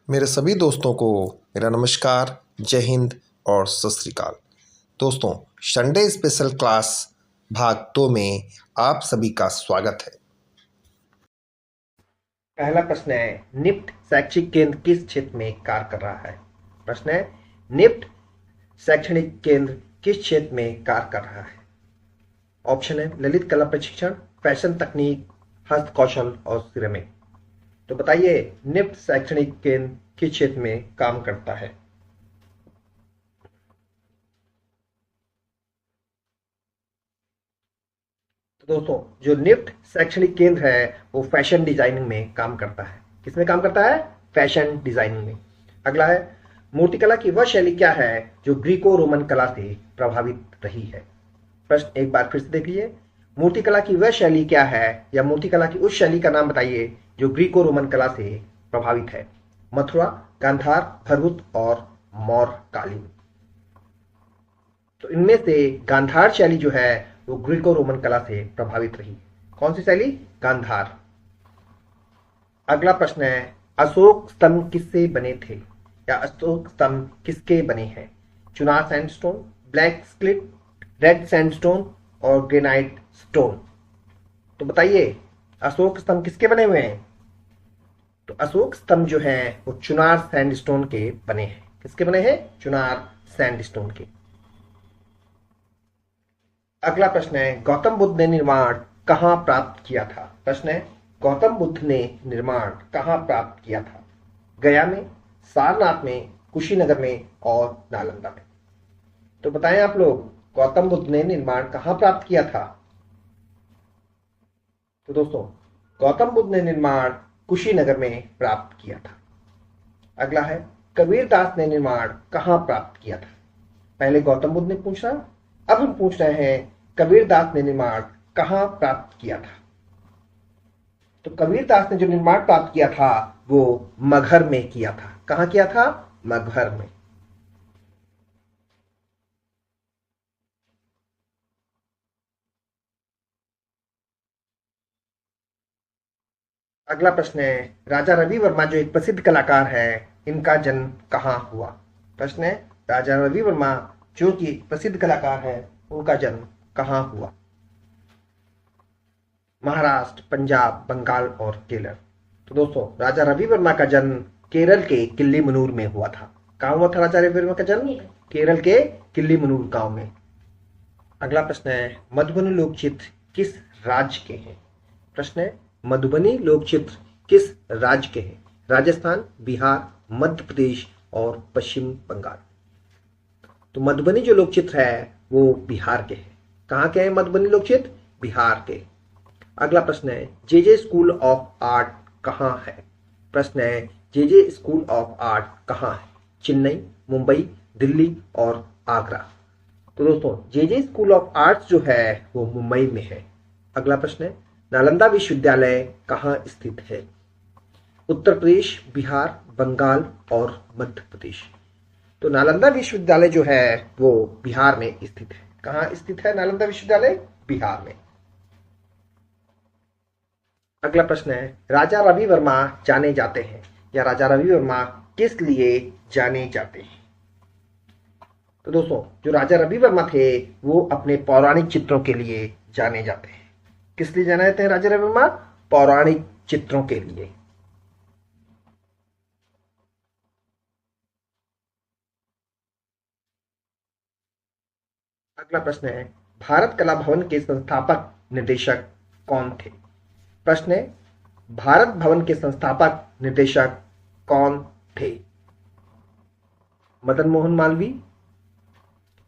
मेरे सभी दोस्तों को मेरा नमस्कार, जय हिंद और सत श्री अकाल। दोस्तों, संडे स्पेशल क्लास भाग 2 में आप सभी का स्वागत है। पहला प्रश्न है, निफ्ट शैक्षिक केंद्र किस क्षेत्र में कार्य कर रहा है। प्रश्न है, निफ्ट शैक्षणिक केंद्र किस क्षेत्र में कार्य कर रहा है। ऑप्शन है ललित कला प्रशिक्षण, फैशन तकनीक, हस्त कौशल और सिरेमिक। तो बताइए निफ्ट शैक्षणिक केंद्र किस क्षेत्र में काम करता है। तो दोस्तों, जो निफ्ट शैक्षणिक केंद्र है वो फैशन डिजाइनिंग में काम करता है। किसमें काम करता है? फैशन डिजाइनिंग में। अगला है, मूर्तिकला की वह शैली क्या है जो ग्रीको रोमन कला से प्रभावित रही है। प्रश्न एक बार फिर से देख लीजिए, मूर्तिकला की वह शैली क्या है या मूर्तिकला की उस शैली का नाम बताइए जो ग्रीको रोमन कला से प्रभावित है। मथुरा, गांधार, भरभूत और मौर्य कालीन। तो इनमें से गांधार शैली जो है वो ग्रीको रोमन कला से प्रभावित रही। कौन सी शैली? गांधार। अगला प्रश्न है, अशोक स्तंभ किससे बने थे या अशोक स्तंभ किसके बने हैं। चुनार सैंडस्टोन, ब्लैक स्क्लिट, रेड सैंडस्टोन और ग्रेनाइट स्टोन। तो बताइए अशोक स्तंभ किसके बने हुए हैं। तो अशोक स्तंभ जो है वो चुनार सैंडस्टोन के बने हैं। किसके बने हैं? चुनार सैंडस्टोन के। अगला प्रश्न है, गौतम बुद्ध ने निर्माण कहाँ प्राप्त किया था। प्रश्न है, गौतम बुद्ध ने निर्माण कहाँ प्राप्त किया था। गया में, सारनाथ में, कुशीनगर में और नालंदा में। तो बताएं आप लोग, गौतम बुद्ध ने निर्माण कहाँ प्राप्त किया था। तो दोस्तों, गौतम बुद्ध ने निर्माण कुशीनगर में प्राप्त किया था। अगला है, कबीरदास ने निर्माण कहाँ प्राप्त किया था। पहले गौतम बुद्ध ने पूछा, अब हम पूछ रहे हैं कबीरदास ने निर्माण कहाँ प्राप्त किया था। तो कबीरदास ने जो निर्माण प्राप्त किया था वो मगहर में किया था। कहाँ किया था? मगहर में। अगला प्रश्न है, राजा रवि वर्मा जो एक प्रसिद्ध कलाकार है, इनका जन्म कहाँ हुआ। प्रश्न है, राजा रवि वर्मा जो कि प्रसिद्ध कलाकार है, उनका जन्म कहाँ हुआ। महाराष्ट्र, पंजाब, बंगाल और केरल। तो दोस्तों, राजा रवि वर्मा का जन्म केरल के किल्लीमनूर में हुआ था। कहाँ हुआ था राजा रवि वर्मा का जन्म? केरल के किल्लीमनूर गांव में। अगला प्रश्न है, मधुबनी लोक चित्र किस राज्य के हैं। प्रश्न है, मधुबनी लोक चित्र किस राज्य के हैं। राजस्थान, बिहार, मध्य प्रदेश और पश्चिम बंगाल। तो मधुबनी जो लोक चित्र है वो बिहार के हैं। कहाँ के हैं मधुबनी लोक चित्र? बिहार के। अगला प्रश्न है, जे स्कूल ऑफ आर्ट कहाँ है। प्रश्न है, जे स्कूल ऑफ आर्ट कहाँ है। चेन्नई, मुंबई, दिल्ली और आगरा। तो दोस्तों, जे स्कूल ऑफ आर्ट्स जो है वो मुंबई में है। अगला प्रश्न है, नालंदा विश्वविद्यालय कहाँ स्थित है। उत्तर प्रदेश, बिहार, बंगाल और मध्य प्रदेश। तो नालंदा विश्वविद्यालय जो है वो बिहार में स्थित है। कहाँ स्थित है नालंदा विश्वविद्यालय? बिहार में। अगला प्रश्न है, राजा रवि वर्मा जाने जाते हैं या राजा रवि वर्मा किस लिए जाने जाते हैं। तो दोस्तों, जो राजा रवि वर्मा थे वो अपने पौराणिक चित्रों के लिए जाने जाते हैं। किस लिए जाने जाते हैं राजा रवि वर्मा? पौराणिक चित्रों के लिए। अगला प्रश्न है, भारत कला भवन के संस्थापक निर्देशक कौन थे। प्रश्न है, भारत भवन के संस्थापक निर्देशक कौन थे। मदन मोहन मालवीय,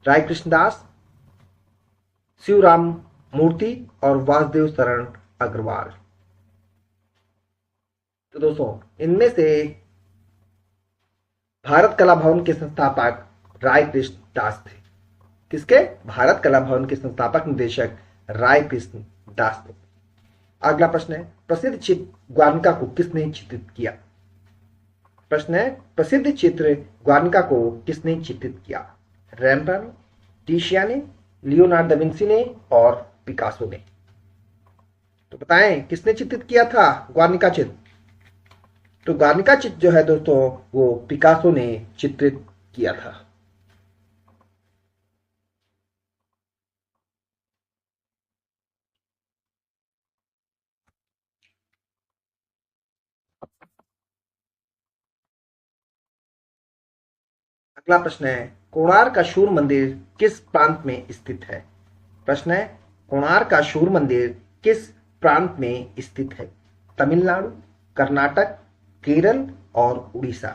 राय कृष्णदास, शिवराम मूर्ति और वासुदेव शरण अग्रवाल। तो दोस्तों, इनमें से भारत कला भवन के संस्थापक राय कृष्ण दास थे। किसके? भारत कला भवन के संस्थापक निदेशक राय कृष्ण दास थे। अगला प्रश्न है, प्रसिद्ध चित्र ग्वार्निका को किसने चित्रित किया। प्रश्न है, प्रसिद्ध चित्र ग्वार्निका को किसने चित्रित किया। रैम्ब्रांड, टिशिया ने, लियोनार्डो दा विंसी ने और पिकासो ने। तो बताएं किसने चित्रित किया था ग्वार्निका चित्र। तो गार्निका चित्र जो है दोस्तों वो पिकासो ने चित्रित किया था। अगला प्रश्न है, कोणार्क का सूर्य मंदिर किस प्रांत में स्थित है? प्रश्न है, कोणार्क का सूर्य मंदिर किस प्रांत में स्थित है? तमिलनाडु, कर्नाटक, केरल और उड़ीसा।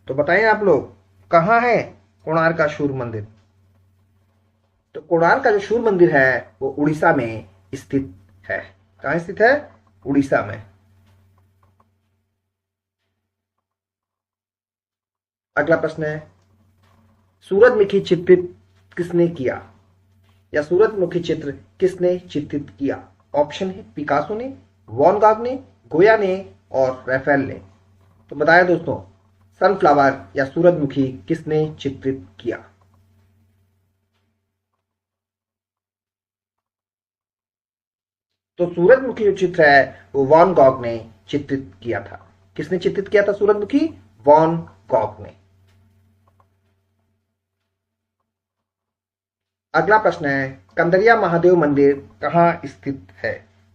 तो बताएं आप लोग, कहाँ है कोणार्क का सूर्य मंदिर? तो कोणार्क का जो सूर्य मंदिर है वो उड़ीसा में स्थित है। कहाँ स्थित है? उड़ीसा में। अगला प्रश्न है, सूरजमुखी चित्रित किसने किया, या सूरजमुखी चित्र किसने चित्रित किया? ऑप्शन है पिकासो ने, वॉन गॉग ने, गोया ने और रैफेल ने। तो बताया दोस्तों, सनफ्लावर या सूरजमुखी किसने चित्रित किया? तो सूरजमुखी जो चित्र है वो वॉन गॉग ने चित्रित किया था। किसने चित्रित किया था सूरजमुखी? वॉन गॉग ने। अगला प्रश्न है, कंदरिया महादेव मंदिर कहाँ स्थित है?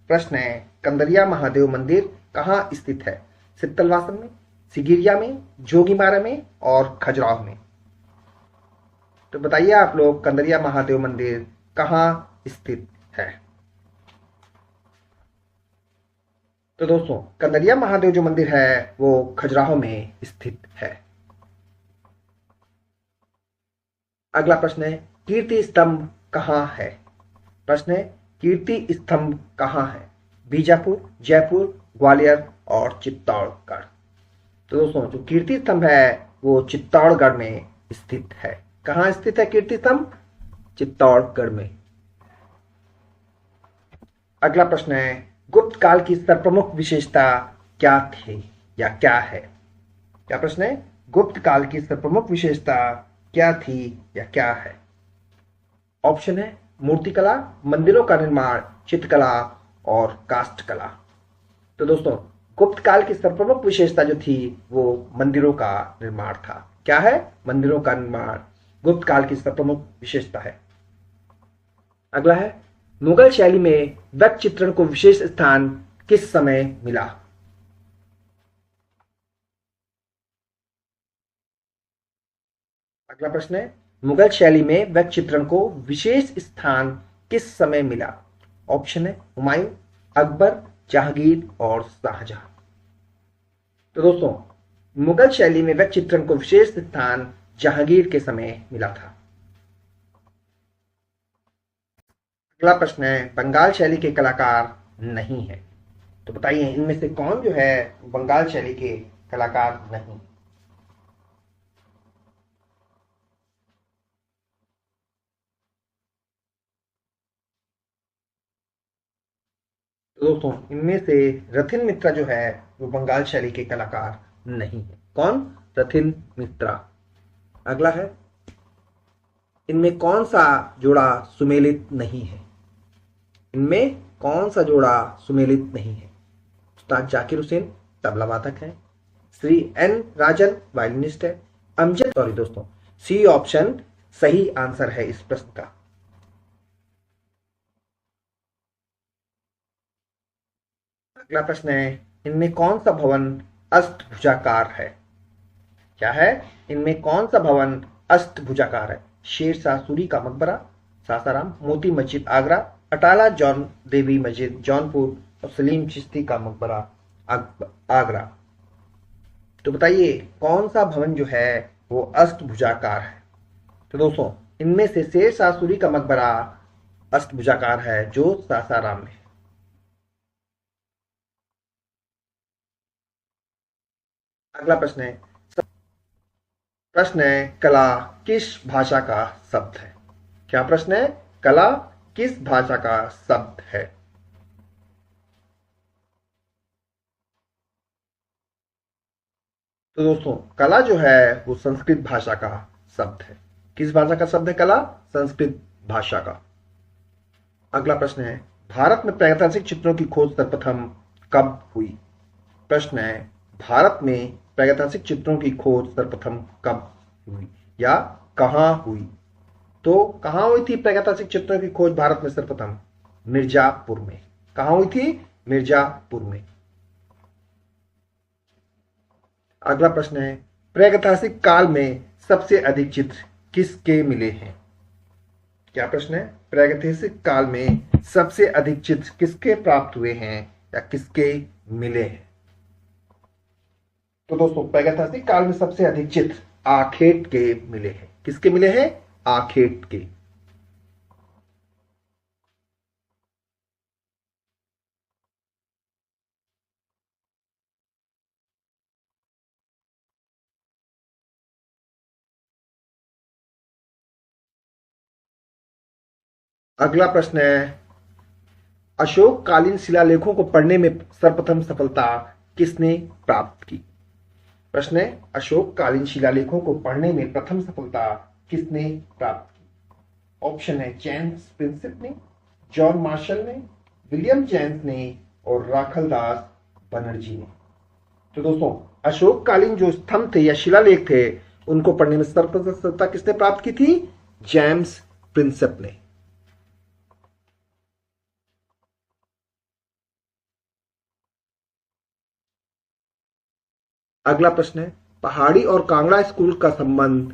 प्रश्न है, कंदरिया महादेव मंदिर कहाँ स्थित है? सित्तलवासन में, सिगिरिया में, जोगीमारा में और खजुराहो में। तो बताइए आप लोग, कंदरिया महादेव मंदिर कहाँ स्थित है? तो दोस्तों, कंदरिया महादेव जो मंदिर है वो खजुराहो में स्थित है। अगला प्रश्न है, कीर्ति स्तंभ कहाँ है? प्रश्न है, कीर्ति स्तंभ कहाँ है? बीजापुर, जयपुर, ग्वालियर और चित्तौड़गढ़। तो दोस्तों, जो कीर्ति स्तंभ है वो चित्तौड़गढ़ में स्थित है। कहाँ स्थित है कीर्ति स्तंभ? चित्तौड़गढ़ में। अगला प्रश्न है, गुप्त काल की सर्वप्रमुख विशेषता क्या थी या क्या है? क्या प्रश्न है? गुप्त काल की सर्वप्रमुख विशेषता क्या थी या क्या है? ऑप्शन है मूर्तिकला, मंदिरों का निर्माण, चित्रकला और काष्ठकला। तो दोस्तों, गुप्त काल की सर्वप्रमुख विशेषता जो थी वो मंदिरों का निर्माण था। क्या है? मंदिरों का निर्माण गुप्त काल की सर्वप्रमुख विशेषता है। अगला है, मुगल शैली में व्यक्ति चित्रण को विशेष स्थान किस समय मिला? अगला प्रश्न है, मुगल शैली में व्यक्ति चित्रण को विशेष स्थान किस समय मिला? ऑप्शन है हुमायूं, अकबर, जहांगीर और शाहजहां। तो दोस्तों, मुगल शैली में व्यक्ति चित्रण को विशेष स्थान जहांगीर के समय मिला था। अगला प्रश्न है, बंगाल शैली के कलाकार नहीं है। तो बताइए, इनमें से कौन जो है बंगाल शैली के कलाकार नहीं? तो दोस्तों, इनमें से रथिन मित्रा जो है वो बंगाल शैली के कलाकार नहीं है। कौन? रथिन मित्रा। अगला है, इनमें कौन सा जोड़ा सुमेलित नहीं है? इनमें कौन सा जोड़ा सुमेलित नहीं है? उस्ताद जाकिर हुसैन तबला वादक है, श्री एन राजन वायलिनिस्ट है, अमजद, सॉरी दोस्तों, सी ऑप्शन सही आंसर है इस प्रश्न का। अगला प्रश्न है, इनमें कौन सा भवन अष्टभुजाकार है? क्या है? इनमें कौन सा भवन अष्टभुजाकार है? शेरशाह सूरी का मकबरा, सासाराम, मोती मस्जिद आगरा, अटाला जौन देवी मस्जिद जौनपुर और सलीम चिश्ती का मकबरा आगरा। तो बताइए, कौन सा भवन जो है वो अष्टभुजाकार है? तो दोस्तों, इनमें से शेरशाह सूरी का मकबरा अष्टभुजाकार है जो सासाराम में है। अगला प्रश्न है, कला किस भाषा का शब्द है? क्या प्रश्न है? कला किस भाषा का शब्द है? तो दोस्तों, कला जो है वो संस्कृत भाषा का शब्द है। किस भाषा का शब्द है कला? संस्कृत भाषा का। अगला प्रश्न है, भारत में प्रागैतिहासिक चित्रों की खोज सर्वप्रथम कब हुई? प्रश्न है, भारत में प्रागैतिहासिक चित्रों की खोज सर्वप्रथम कब हुई या कहाँ हुई? तो कहाँ हुई थी प्रागैतिहासिक चित्रों की खोज भारत में सर्वप्रथम? मिर्जापुर में। कहाँ हुई थी? मिर्जापुर में। अगला प्रश्न है, प्रागैतिहासिक काल में सबसे अधिक चित्र किसके मिले हैं? क्या प्रश्न है? प्रागैतिहासिक काल में सबसे अधिक चित्र किसके प्राप्त हुए हैं या किसके मिले हैं? तो दोस्तों, प्रागैतिहासिक काल में सबसे अधिक चित्र आखेट के मिले हैं। किसके मिले हैं? आखेट के। अगला प्रश्न है, अशोक कालीन शिलालेखों को पढ़ने में सर्वप्रथम सफलता किसने प्राप्त की? प्रश्न है, अशोक कालीन शिलालेखों को पढ़ने में प्रथम सफलता किसने प्राप्त की? ऑप्शन है, जेम्स प्रिंसेप ने, जॉन मार्शल ने, विलियम जेम्स ने और राखलदास बनर्जी ने। तो दोस्तों, अशोक कालीन जो स्तंभ थे या शिलालेख थे, उनको पढ़ने में सर्वप्रथम सफलता किसने प्राप्त की थी? जेम्स प्रिंसेप ने। अगला प्रश्न है, पहाड़ी और कांगड़ा स्कूल का संबंध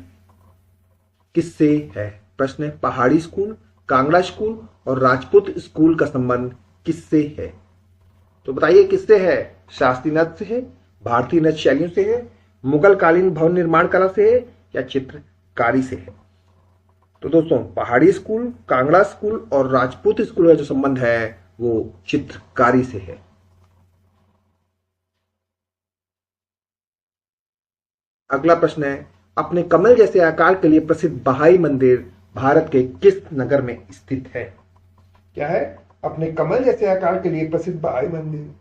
किससे है? प्रश्न है, पहाड़ी स्कूल, कांगड़ा स्कूल और राजपूत स्कूल का संबंध किससे है? तो बताइए किससे है? शास्त्रीय नृत्य से है, भारतीय नृत्य शैलियों से है, मुगल कालीन भवन निर्माण कला से है या चित्रकारी से है? तो दोस्तों, पहाड़ी स्कूल, कांगड़ा स्कूल और राजपूत स्कूल का जो संबंध है वो चित्रकारी से है। अगला प्रश्न है, अपने कमल जैसे आकार के लिए प्रसिद्ध बहाई मंदिर भारत के किस नगर में स्थित है? क्या है? अपने कमल जैसे आकार के लिए प्रसिद्ध बहाई मंदिर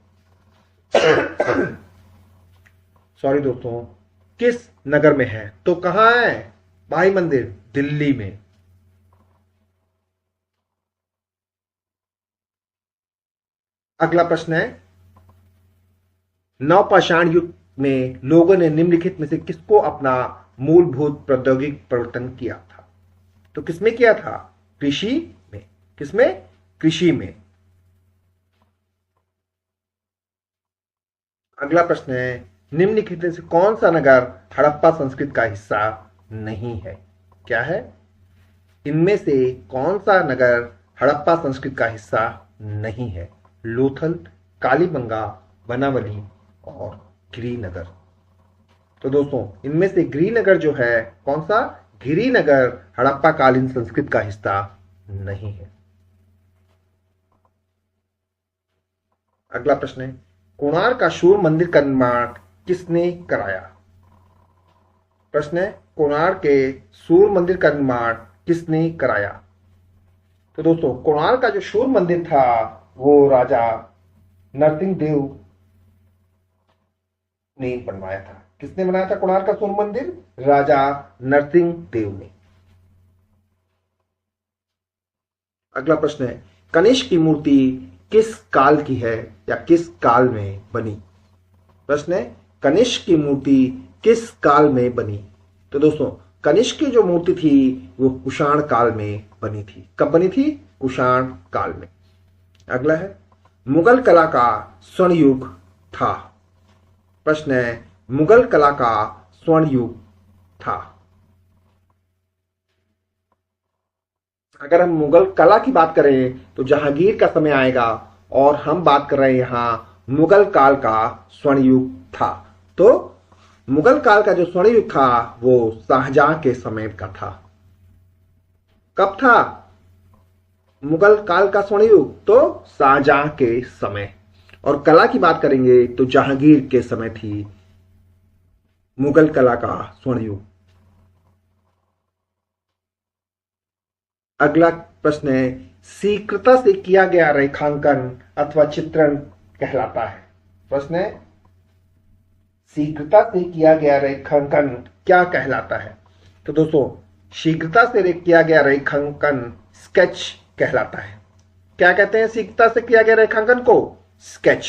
सॉरी दोस्तों, किस नगर में है? तो कहां है बहाई मंदिर? दिल्ली में। अगला प्रश्न है, नवपाषाण युग में लोगों ने निम्नलिखित में से किसको अपना मूलभूत प्रौद्योगिक परिवर्तन किया था? तो किसमें किया था? कृषि में। किसमें? कृषि में। अगला प्रश्न है, निम्नलिखित में से कौन सा नगर हड़प्पा संस्कृति का हिस्सा नहीं है? क्या है? इनमें से कौन सा नगर हड़प्पा संस्कृति का हिस्सा नहीं है? लोथल, कालीबंगा, बनावली और गिरिनगर। तो दोस्तों, इनमें से गिरिनगर जो है, कौन सा? गिरिनगर हड़प्पा कालीन संस्कृति का हिस्सा नहीं है। अगला प्रश्न है, कोणार्क का सूर्य मंदिर का निर्माण किसने कराया? प्रश्न है, कोणार्क के सूर्य मंदिर का निर्माण किसने कराया? तो दोस्तों, कोणार्क का जो सूर्य मंदिर था वो राजा नरसिंह देव ने बनवाया था। किसने बनाया था कोणार्क का सूर्य मंदिर? राजा नरसिंह देव ने। अगला प्रश्न है, कनिष्क की मूर्ति किस काल की है या किस काल में बनी? प्रश्न है, कनिष्क की मूर्ति किस काल में बनी? तो दोस्तों, कनिष्क की जो मूर्ति थी वो कुषाण काल में बनी थी। कब बनी थी? कुषाण काल में। अगला है, मुगल कला का स्वर्ण युग था। प्रश्न है, मुगल कला का स्वर्ण युग था। अगर हम मुगल कला की बात करें तो जहांगीर का समय आएगा, और हम बात कर रहे हैं यहां मुगल काल का स्वर्ण युग था। तो मुगल काल का जो स्वर्ण युग था वो शाहजहां के समय का था। कब था मुगल काल का स्वर्ण युग? तो शाहजहां के समय। और कला की बात करेंगे तो जहांगीर के समय थी मुगल कला का स्वर्ण युग। अगला प्रश्न है, शीघ्रता से किया गया रेखांकन अथवा चित्रण कहलाता है। प्रश्न है, शीघ्रता से किया गया रेखांकन क्या कहलाता है? तो दोस्तों, शीघ्रता से किया गया रेखांकन स्केच कहलाता है। क्या कहते हैं शीघ्रता से किया गया रेखांकन को? स्केच।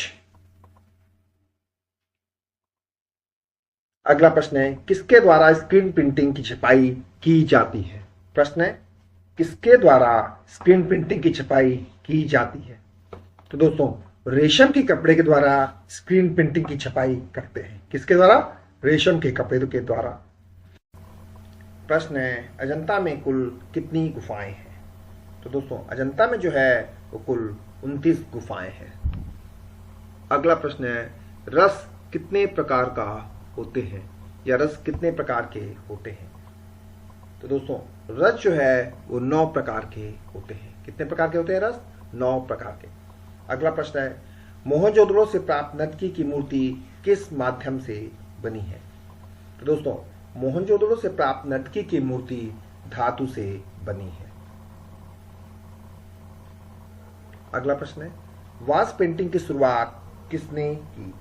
अगला प्रश्न है, किसके द्वारा स्क्रीन प्रिंटिंग की छपाई की जाती है? प्रश्न है, किसके द्वारा स्क्रीन प्रिंटिंग की छपाई की जाती है? तो दोस्तों, रेशम के कपड़े के द्वारा स्क्रीन प्रिंटिंग की छपाई करते हैं। किसके द्वारा? रेशम के कपड़े के द्वारा। प्रश्न है, अजंता में कुल कितनी गुफाएं हैं? तो दोस्तों, अजंता में जो है वो कुल 29 गुफाएं हैं। अगला प्रश्न है, रस कितने प्रकार का होते हैं, या रस कितने प्रकार के होते हैं? तो दोस्तों, रस जो है वो 9 प्रकार के होते हैं। कितने प्रकार के होते हैं रस? 9 प्रकार के। अगला प्रश्न है, मोहनजोदड़ो से प्राप्त नर्तकी की मूर्ति किस माध्यम से बनी है? तो दोस्तों, मोहनजोदड़ो से प्राप्त नर्तकी की मूर्ति धातु से बनी है। अगला प्रश्न है, वॉश पेंटिंग की शुरुआत किसने की?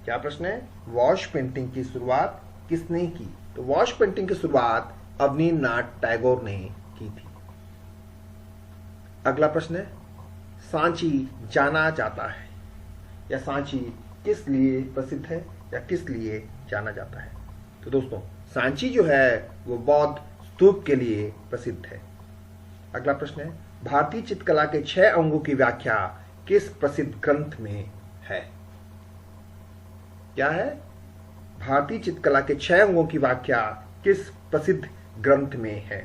क्या प्रश्न है? वॉश पेंटिंग की शुरुआत किसने की? तो वॉश पेंटिंग की शुरुआत अवनींद्रनाथ टैगोर ने की थी। अगला प्रश्न है, सांची जाना जाता है, या सांची किस लिए प्रसिद्ध है, या किस लिए जाना जाता है? तो दोस्तों, सांची जो है वो बौद्ध स्तूप के लिए प्रसिद्ध है। अगला प्रश्न है, भारतीय चित्रकला के 6 अंगों की व्याख्या किस प्रसिद्ध ग्रंथ में है? क्या है? भारतीय चित्रकला के 6 अंगों की व्याख्या किस प्रसिद्ध ग्रंथ में है?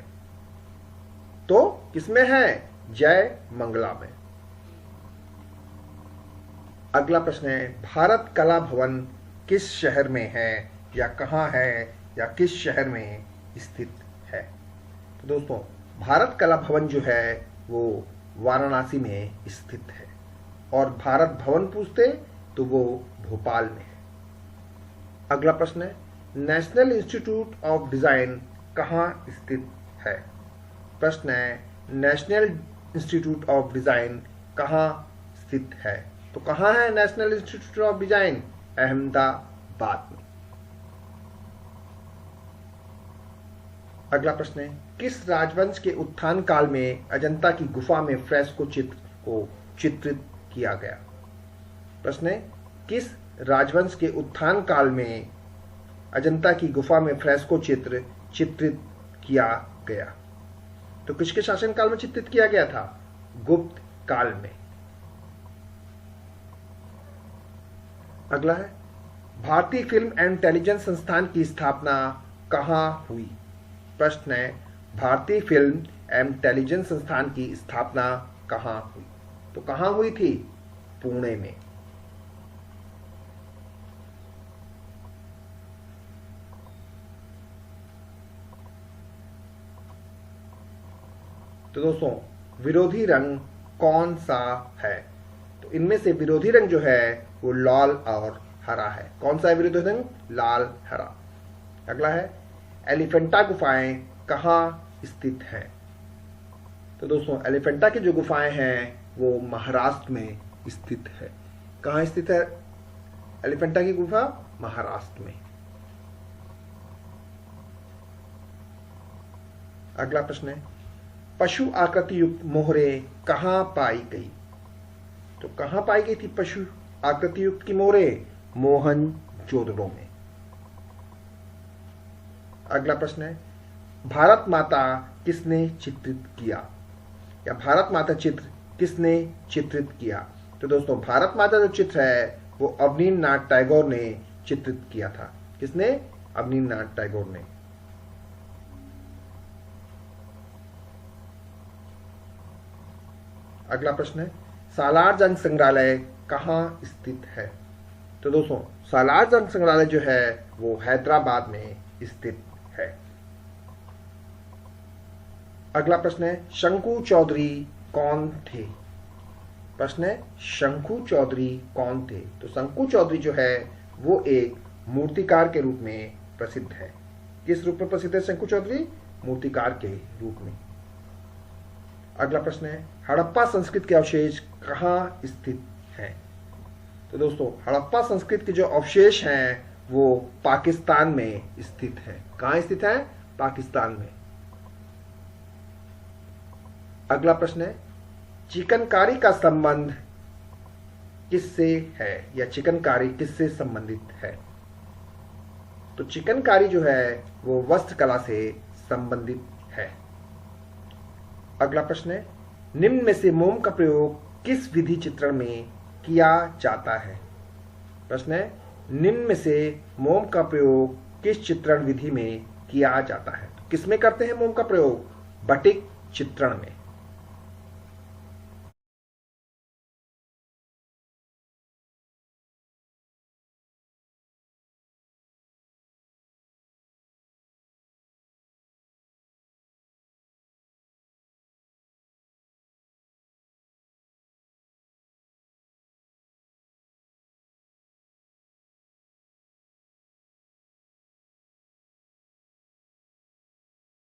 तो किसमें है? जय मंगला में। अगला प्रश्न है, भारत कला भवन किस शहर में है, या कहां है, या किस शहर में स्थित है? तो दोस्तों, भारत कला भवन जो है वो वाराणसी में स्थित है, और भारत भवन पूछते तो वो भोपाल में है। अगला प्रश्न है, नेशनल इंस्टीट्यूट ऑफ डिजाइन कहाँ स्थित है? प्रश्न है, नेशनल इंस्टीट्यूट ऑफ डिजाइन कहाँ स्थित है? तो कहाँ है national institute of design? Ahmedabad में। अगला प्रश्न है, किस राजवंश के उत्थान काल में अजंता की गुफा में फ्रेस्को चित्र को चित्रित किया गया? प्रश्न है, किस राजवंश के उत्थान काल में अजंता की गुफा में फ्रेस्को चित्र चित्रित किया गया? तो किसके शासन काल में चित्रित किया गया था? गुप्त काल में। अगला है, भारतीय फिल्म एंड टेलीविजन संस्थान की स्थापना कहां हुई? प्रश्न है, भारतीय फिल्म एवं टेलीविजन संस्थान की स्थापना कहां हुई? तो कहां हुई थी? पुणे में। तो दोस्तों, विरोधी रंग कौन सा है? तो इनमें से विरोधी रंग जो है वो लाल और हरा है। कौन सा है विरोधी रंग? लाल हरा। अगला है, एलिफेंटा गुफाएं कहाँ स्थित हैं? तो दोस्तों, एलिफेंटा की जो गुफाएं हैं वो महाराष्ट्र में स्थित है। कहाँ स्थित है एलिफेंटा की गुफा? महाराष्ट्र में। अगला प्रश्न है, पशु आकृति युक्त मोहरे कहाँ पाई गई? तो कहाँ पाई गई थी पशु आकृति युक्त की मोहरे? मोहनजोदड़ो में। अगला प्रश्न है, भारत माता किसने चित्रित किया, या भारत माता चित्र किसने चित्रित किया? तो दोस्तों, भारत माता जो चित्र है वो अवनींद्रनाथ टैगोर ने चित्रित किया था। किसने? अवनींद्रनाथ टैगोर ने। अगला प्रश्न है, सालार जंग संग्रहालय कहाँ स्थित है? तो दोस्तों, सालार जंग संग्रहालय जो है वो हैदराबाद में स्थित है। अगला प्रश्न है, शंकु चौधरी कौन थे? प्रश्न है, शंकु चौधरी कौन थे? तो शंकु चौधरी जो है वो एक मूर्तिकार के रूप में प्रसिद्ध है। किस रूप में प्रसिद्ध है शंकु चौधरी? मूर्तिकार के रूप में। अगला प्रश्न है, हड़प्पा संस्कृत के अवशेष कहाँ स्थित हैं? तो दोस्तों, हड़प्पा संस्कृत के जो अवशेष हैं वो पाकिस्तान में स्थित है। कहाँ स्थित है? पाकिस्तान में। अगला प्रश्न है, चिकनकारी का संबंध किससे है, या चिकनकारी किससे संबंधित है? तो चिकनकारी जो है वो वस्त्र कला से संबंधित है। अगला प्रश्न है, निम्न में से मोम का प्रयोग किस विधि चित्रण में किया जाता है? प्रश्न है, निम्न में से मोम का प्रयोग किस चित्रण विधि में किया जाता है? किसमें करते हैं मोम का प्रयोग? बटिक चित्रण में।